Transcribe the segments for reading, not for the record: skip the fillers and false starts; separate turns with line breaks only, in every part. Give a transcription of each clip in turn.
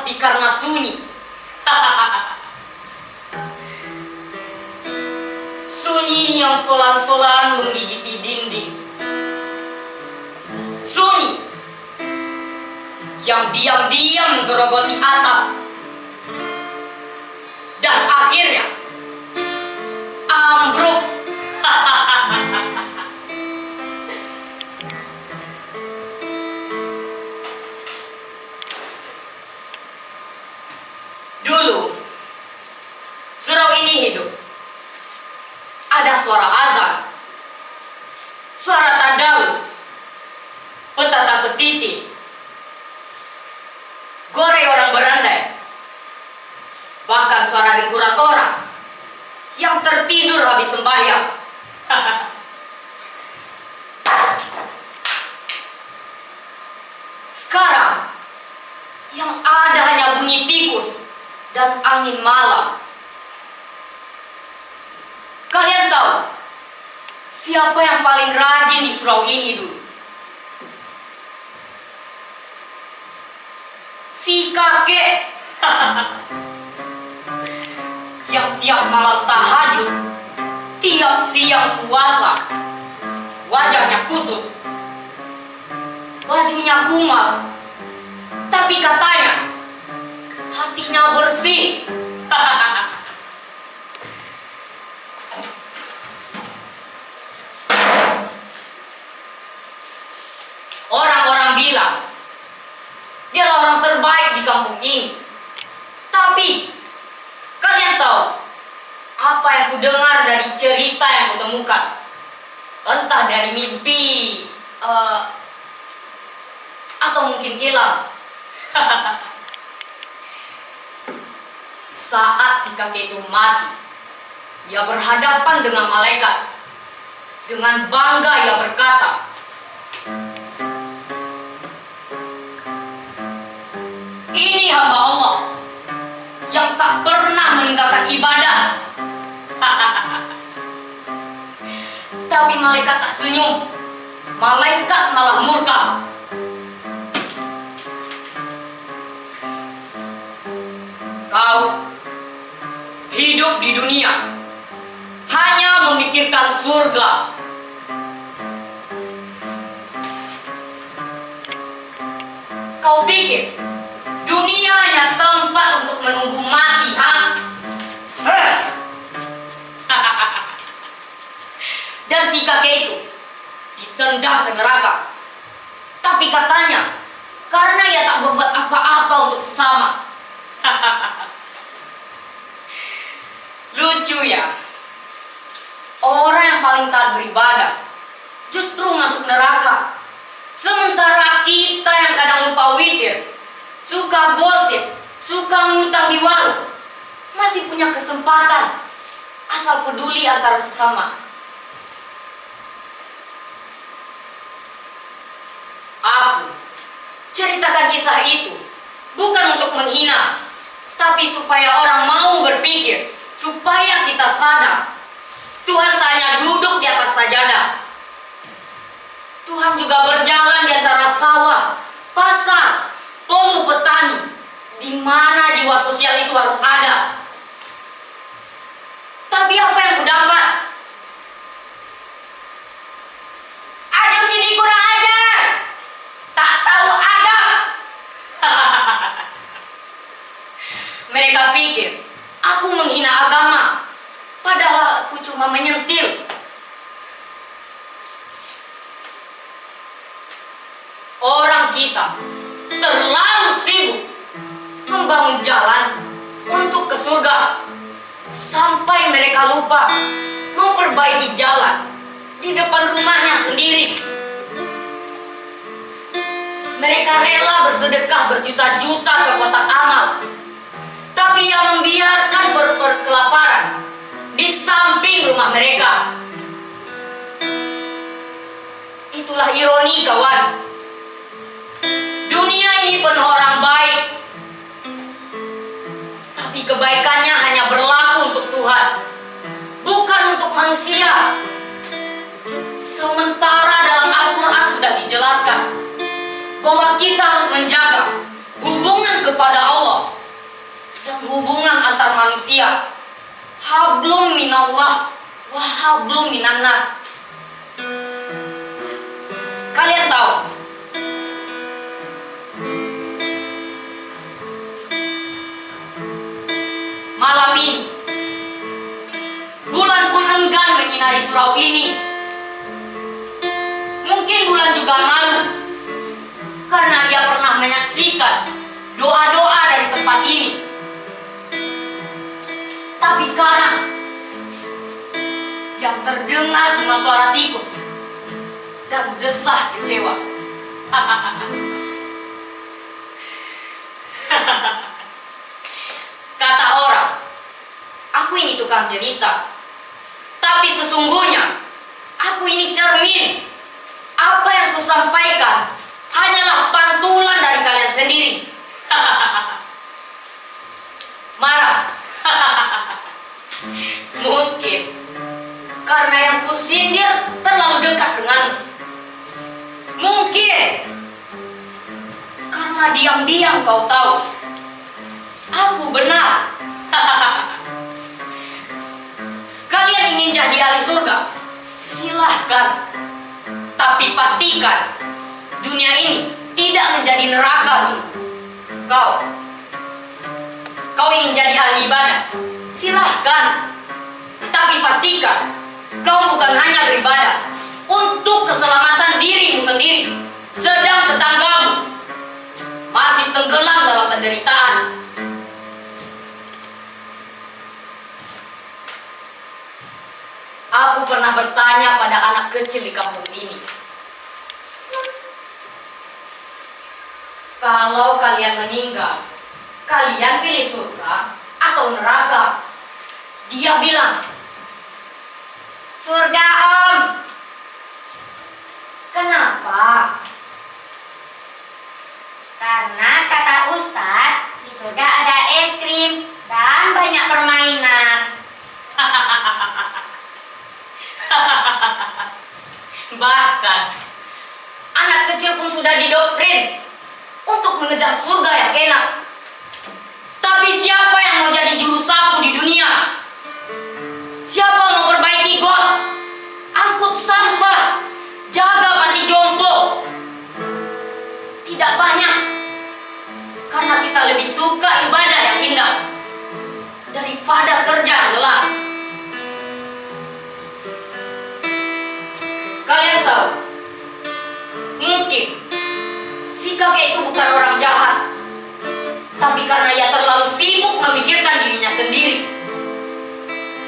tapi karena sunyi. Sunyi yang pelan-pelan menggigiti dinding. Sunyi yang diam-diam menggerogoti atap. Dan akhirnya ambruk. Dulu surau ini hidup. Ada suara azan, suara tadarus, petata petiti, gore orang berandai, bahkan suara dengkuran orang yang tertidur habis sembahyang. Sekarang yang ada hanya bunyi tikus dan angin malam. Kalian tahu siapa yang paling rajin di surau ini dulu? Si kakek. Yang tiap malam tahajud, tiap siang puasa, wajahnya kusut, bajunya kumal, tapi katanya hatinya bersih. Orang-orang bilang dialah orang terbaik di kampung ini. Tapi kalian tahu apa yang kudengar dari cerita yang kutemukan? Entah dari mimpi atau mungkin hilang. Saat si kakek itu mati, ia berhadapan dengan malaikat. Dengan bangga ia berkata, "Ini hamba Allah yang tak pernah meninggalkan ibadah." Tapi malaikat tak senyum. Malaikat malah murka. Kau hidup di dunia hanya memikirkan surga. Kau pikir dunia hanya tempat untuk menunggu mati, ha? Dan si kakek itu ditendang ke neraka. Tapi katanya karena ia tak berbuat apa-apa untuk sesama. Lucu ya, orang yang paling taat beribadah justru masuk neraka. Sementara kita yang kadang lupa witir, suka gosip, suka ngutang di warung, masih punya kesempatan asal peduli antara sesama. Aku ceritakan kisah itu bukan untuk menghina, tapi supaya orang mau berpikir, supaya kita sadar Tuhan tak hanya duduk di atas sajadah. Tuhan juga berjalan di antara sawah, pasar, polu petani, di mana jiwa sosial itu harus ada. Tapi apa yang kudapat? Aduh, sini kurang ajar, tak tahu adab. Mereka pikir aku menghina agama, padahal aku cuma menyentil. Orang kita terlalu sibuk membangun jalan untuk ke surga, sampai mereka lupa memperbaiki jalan di depan rumahnya sendiri. Mereka rela bersedekah berjuta-juta ke kotak amal, tapi yang membiarkan kelaparan di samping rumah mereka. Itulah ironi, kawan. Dunia ini penuh orang baik, tapi kebaikannya hanya berlaku untuk Tuhan, bukan untuk manusia. Sementara dalam Al-Quran sudah dijelaskan bahwa kita harus menjaga hubungan kepada Allah manusia. Hablum minallah wa hablum minannas. Kalian tahu, malam ini bulan pun enggan menyinari surau ini. Mungkin bulan juga malu karena dia pernah menyaksikan doa-doa dari tempat ini. Tapi sekarang yang terdengar cuma suara tikus dan desah kecewa. Kata orang, aku ini tukang cerita, tapi sesungguhnya aku ini cermin. Apa yang kusampaikan hanyalah pantulan dari kalian sendiri. Marah? Mungkin karena yang kusindir terlalu dekat denganmu. Mungkin karena diam-diam kau tahu aku benar. Kalian ingin jadi ahli surga? Silahkan. Tapi pastikan dunia ini tidak menjadi neraka dulu. Kau ingin jadi ahli ibadah? Silahkan. Tapi pastikan kau bukan hanya beribadah untuk keselamatan dirimu sendiri, sedang tetanggamu masih tenggelam dalam penderitaan. Aku pernah bertanya pada anak kecil di kampung ini, kalau kalian meninggal, kalian pilih surga atau neraka? Dia bilang, surga om. Kenapa?
Karena kata Ustadz, di surga ada es krim dan banyak permainan.
Bahkan anak kecil pun sudah didoktrin untuk mengejar surga yang enak. Tapi siapa yang mau jadi juru sapu di dunia? Siapa yang mau perbaiki got, angkut sampah, jaga panti jompo? Tidak banyak. Karena kita lebih suka ibadah yang indah daripada kerja yang lelah. Kalian tahu, mungkin si kakek itu bukan orang jahat, tapi karena ia terlalu sibuk memikirkan dirinya sendiri.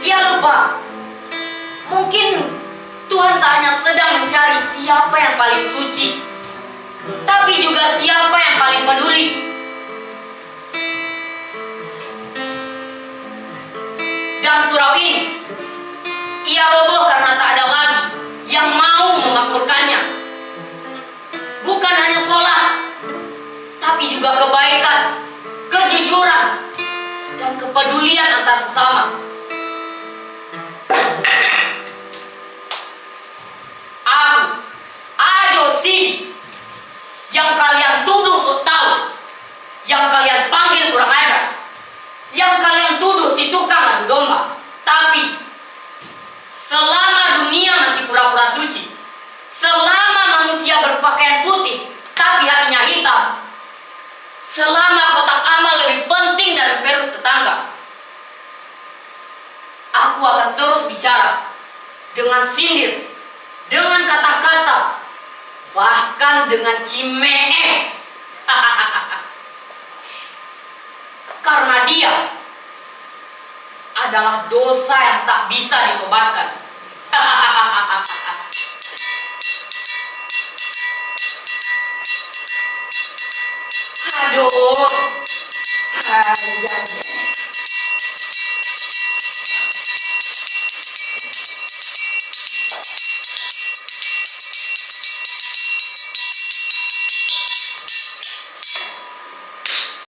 Ia lupa, mungkin Tuhan tak hanya sedang mencari siapa yang paling suci, tapi juga siapa yang paling peduli. Dalam surau ini, ia roboh karena tak ada lagi yang mau memakmurkannya. Bukan hanya sholat, tapi juga kebaikan, kejujuran, dan kepedulian antar sesama. Aku, Ajo Sidi, yang kalian tuduh sok tahu, yang kalian panggil kurang ajar, yang kalian tuduh si tukang adu domba. Tapi selama dunia masih pura-pura suci, selama manusia berpakaian putih tapi hatinya hitam, selama kotak amal lebih penting dari perut tetangga, aku akan terus bicara dengan sindir, dengan kata-kata, bahkan dengan cimee. Karena dia adalah dosa yang tak bisa ditobatkan. Aduh.